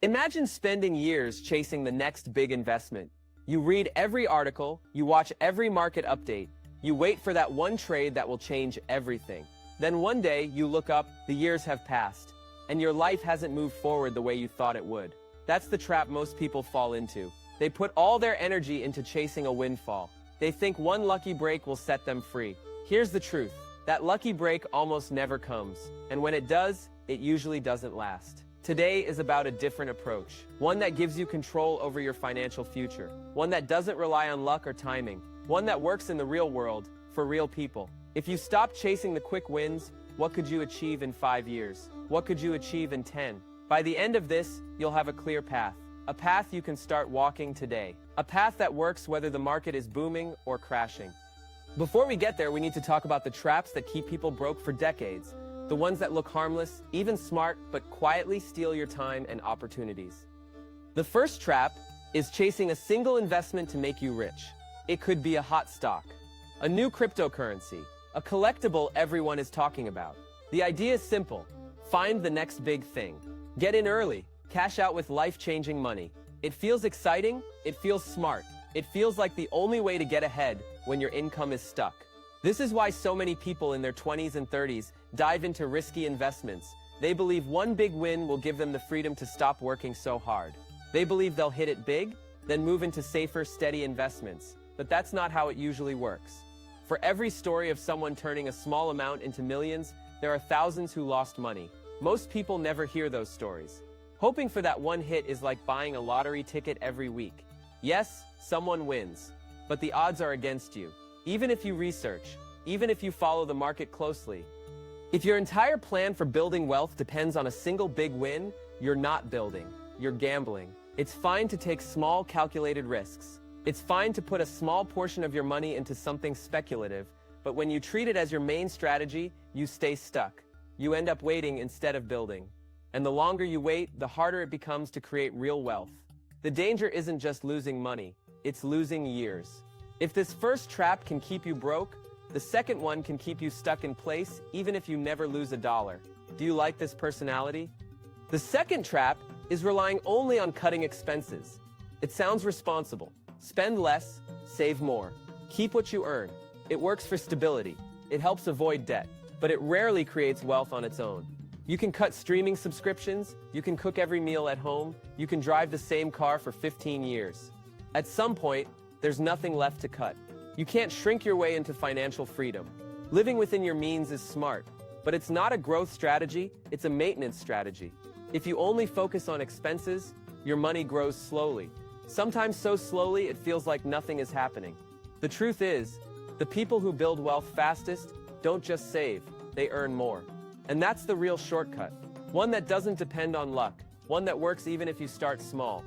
Imagine spending years chasing the next big investment. You read every article, you watch every market update, you wait for that one trade that will change everything. Then one day, you look up, the years have passed, and your life hasn't moved forward the way you thought it would. That's the trap most people fall into. They put all their energy into chasing a windfall. They think one lucky break will set them free. Here's the truth. That lucky break almost never comes, and when it does, it usually doesn't last. Today is about a different approach, one that gives you control over your financial future, one that doesn't rely on luck or timing, one that works in the real world, for real people. If you stop chasing the quick wins, what could you achieve in 5 years? What could you achieve in 10? By the end of this, you'll have a clear path. A path you can start walking today. A path that works whether the market is booming or crashing. Before we get there, we need to talk about the traps that keep people broke for decades. The ones that look harmless, even smart, but quietly steal your time and opportunities. The first trap is chasing a single investment to make you rich. It could be a hot stock, a new cryptocurrency, a collectible everyone is talking about. The idea is simple. Find the next big thing. Get in early. Cash out with life-changing money. It feels exciting. It feels smart. It feels like the only way to get ahead when your income is stuck. This is why so many people in their 20s and 30s dive into risky investments. They believe one big win will give them the freedom to stop working so hard. They believe they'll hit it big, then move into safer, steady investments. But that's not how it usually works. For every story of someone turning a small amount into millions, there are thousands who lost money. Most people never hear those stories. Hoping for that one hit is like buying a lottery ticket every week. Yes, someone wins, but the odds are against you. Even if you research, even if you follow the market closely. If your entire plan for building wealth depends on a single big win, you're not building, you're gambling. It's fine to take small, calculated risks. It's fine to put a small portion of your money into something speculative, but when you treat it as your main strategy, you stay stuck. You end up waiting instead of building. And the longer you wait, the harder it becomes to create real wealth. The danger isn't just losing money, it's losing years. If this first trap can keep you broke, the second one can keep you stuck in place even if you never lose a dollar. Do you like this personality? The second trap is relying only on cutting expenses. It sounds responsible. Spend less, save more. Keep what you earn. It works for stability. It helps avoid debt, but it rarely creates wealth on its own. You can cut streaming subscriptions, you can cook every meal at home, you can drive the same car for 15 years. At some point, there's nothing left to cut. You can't shrink your way into financial freedom. Living within your means is smart, but it's not a growth strategy, it's a maintenance strategy. If you only focus on expenses, your money grows slowly. Sometimes so slowly it feels like nothing is happening. The truth is, the people who build wealth fastest don't just save, they earn more. And that's the real shortcut. One that doesn't depend on luck, one that works even if you start small.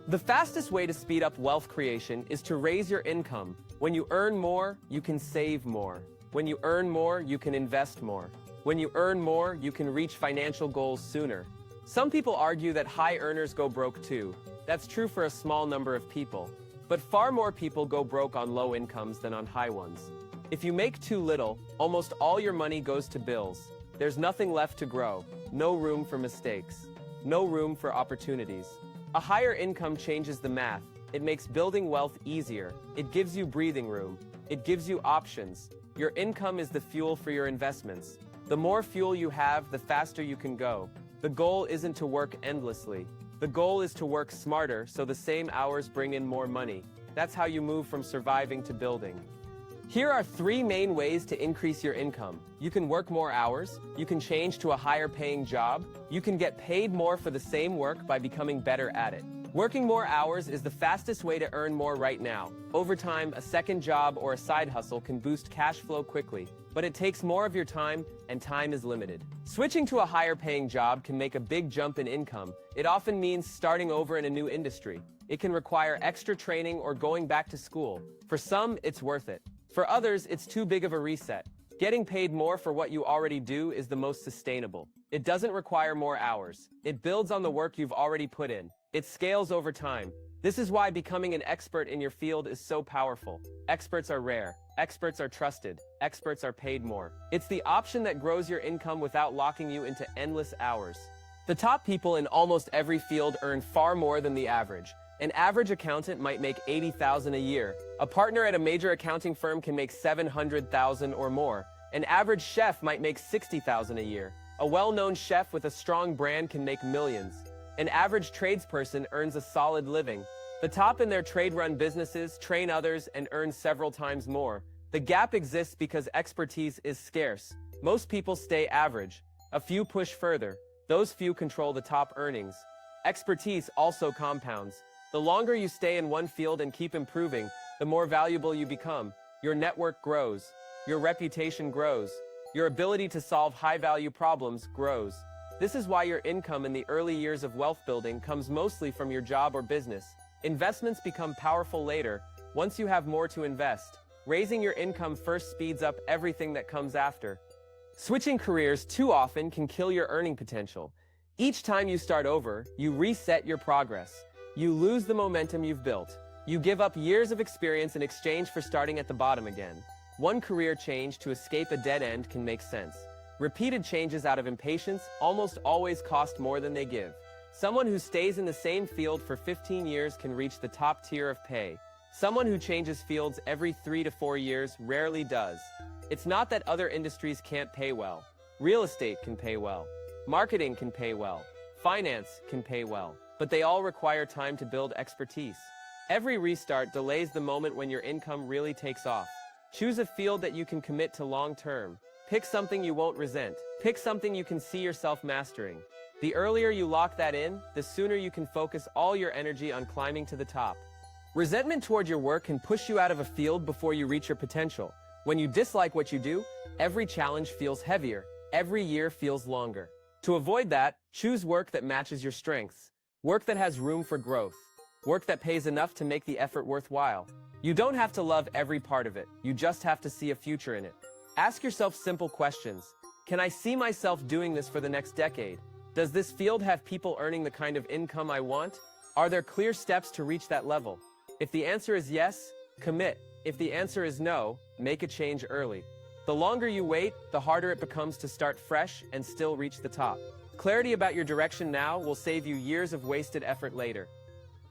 The fastest way to speed up wealth creation is to raise your income. When you earn more, you can save more. When you earn more, you can invest more. When you earn more, you can reach financial goals sooner. Some people argue that high earners go broke too. That's true for a small number of people. But far more people go broke on low incomes than on high ones. If you make too little, almost all your money goes to bills. There's nothing left to grow, no room for mistakes, no room for opportunities. A higher income changes the math. It makes building wealth easier. It gives you breathing room. It gives you options. Your income is the fuel for your investments. The more fuel you have, the faster you can go. The goal isn't to work endlessly. The goal is to work smarter so the same hours bring in more money. That's how you move from surviving to building. Here are 3 main ways to increase your income. You can work more hours, you can change to a higher paying job, you can get paid more for the same work by becoming better at it. Working more hours is the fastest way to earn more right now. Over time, a second job or a side hustle can boost cash flow quickly, but it takes more of your time, and time is limited. Switching to a higher paying job can make a big jump in income. It often means starting over in a new industry. It can require extra training or going back to school. For some, it's worth it. For others, it's too big of a reset. Getting paid more for what you already do is the most sustainable. It doesn't require more hours. It builds on the work you've already put in. It scales over time. This is why becoming an expert in your field is so powerful. Experts are rare. Experts are trusted. Experts are paid more. It's the option that grows your income without locking you into endless hours. The top people in almost every field earn far more than the average. An average accountant might make $80,000 a year. A partner at a major accounting firm can make $700,000 or more. An average chef might make $60,000 a year. A well-known chef with a strong brand can make millions. An average tradesperson earns a solid living. The top in their trade-run businesses train others and earn several times more. The gap exists because expertise is scarce. Most people stay average. A few push further. Those few control the top earnings. Expertise also compounds. The longer you stay in one field and keep improving, the more valuable you become. Your network grows. Your reputation grows. Your ability to solve high-value problems grows. This is why your income in the early years of wealth building comes mostly from your job or business. Investments become powerful later, once you have more to invest. Raising your income first speeds up everything that comes after. Switching careers too often can kill your earning potential. Each time you start over, you reset your progress. You lose the momentum you've built. You give up years of experience in exchange for starting at the bottom again. One career change to escape a dead end can make sense. Repeated changes out of impatience almost always cost more than they give. Someone who stays in the same field for 15 years can reach the top tier of pay. Someone who changes fields every 3 to 4 years rarely does. It's not that other industries can't pay well. Real estate can pay well. Marketing can pay well. Finance can pay well. But they all require time to build expertise. Every restart delays the moment when your income really takes off. Choose a field that you can commit to long term. Pick something you won't resent. Pick something you can see yourself mastering. The earlier you lock that in, the sooner you can focus all your energy on climbing to the top. Resentment toward your work can push you out of a field before you reach your potential. When you dislike what you do, every challenge feels heavier. Every year feels longer. To avoid that, choose work that matches your strengths. Work that has room for growth. Work that pays enough to make the effort worthwhile. You don't have to love every part of it. You just have to see a future in it. Ask yourself simple questions. Can I see myself doing this for the next decade? Does this field have people earning the kind of income I want? Are there clear steps to reach that level? If the answer is yes, commit. If the answer is no, make a change early. The longer you wait, the harder it becomes to start fresh and still reach the top. Clarity about your direction now will save you years of wasted effort later.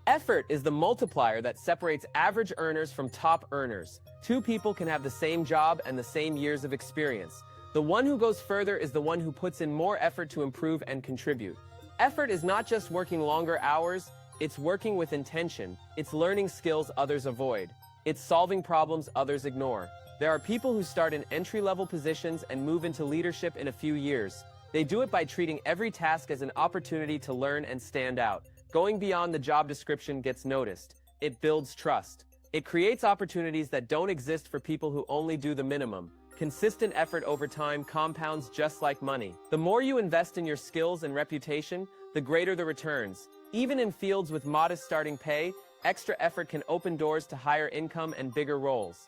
Effort is the multiplier that separates average earners from top earners. Two people can have the same job and the same years of experience. The one who goes further is the one who puts in more effort to improve and contribute. Effort is not just working longer hours, it's working with intention. It's learning skills others avoid. It's solving problems others ignore. There are people who start in entry-level positions and move into leadership in a few years. They do it by treating every task as an opportunity to learn and stand out. Going beyond the job description gets noticed. It builds trust. It creates opportunities that don't exist for people who only do the minimum. Consistent effort over time compounds just like money. The more you invest in your skills and reputation, the greater the returns. Even in fields with modest starting pay, extra effort can open doors to higher income and bigger roles.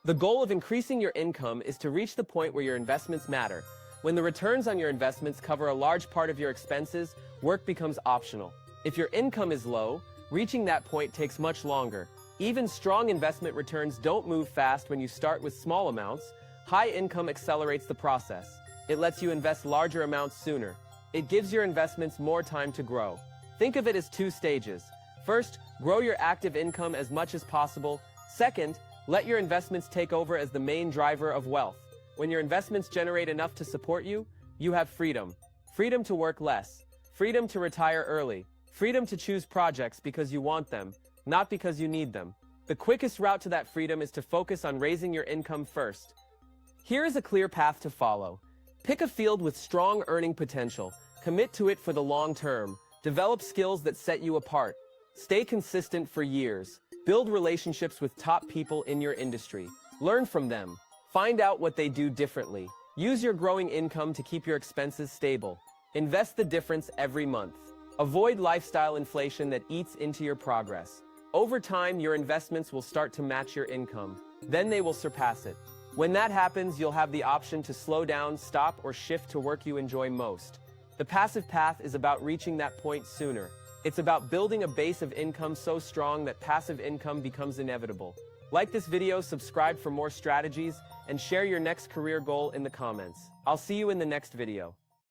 The goal of increasing your income is to reach the point where your investments matter. When the returns on your investments cover a large part of your expenses, work becomes optional. If your income is low, reaching that point takes much longer. Even strong investment returns don't move fast when you start with small amounts. High income accelerates the process. It lets you invest larger amounts sooner. It gives your investments more time to grow. Think of it as 2 stages. First, grow your active income as much as possible. Second, let your investments take over as the main driver of wealth. When your investments generate enough to support you, you have freedom. Freedom to work less. Freedom to retire early. Freedom to choose projects because you want them, not because you need them. The quickest route to that freedom is to focus on raising your income first. Here is a clear path to follow. Pick a field with strong earning potential. Commit to it for the long term. Develop skills that set you apart. Stay consistent for years. Build relationships with top people in your industry. Learn from them. Find out what they do differently. Use your growing income to keep your expenses stable. Invest the difference every month. Avoid lifestyle inflation that eats into your progress. Over time, your investments will start to match your income. Then they will surpass it. When that happens, you'll have the option to slow down, stop, or shift to work you enjoy most. The passive path is about reaching that point sooner. It's about building a base of income so strong that passive income becomes inevitable. Like this video, subscribe for more strategies, and share your next career goal in the comments. I'll see you in the next video.